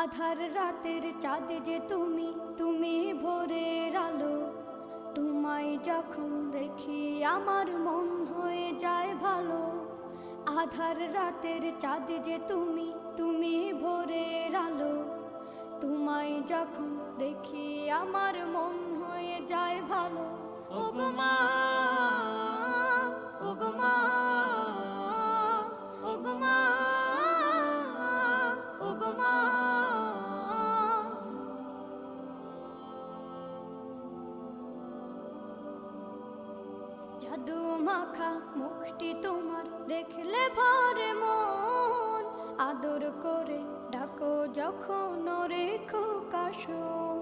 আধার রাতের চাঁদ যে তুমি, তুমি ভোরের আলো। তোমায় যখন দেখি আমার মন হয়ে যায় ভালো। আধার রাতের চাঁদ যে তুমি, তুমি ভোরের আলো। তোমায় যখন দেখি আমার মন হয়ে যায় ভালো। ওগো মা, ওগো মা, ওগো মা, ওগো মা। জাদু মাখা মুখটি তোমার দেখলে ভরে মন। আদর করে ডাকো যখন রেখো কাশন।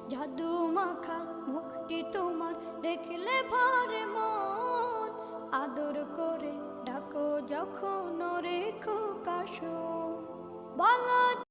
জাদু মাখা মুখটি তোমার দেখলে ভরে মন। আদর করে ডাকো যখন রেখো কাশন। বলো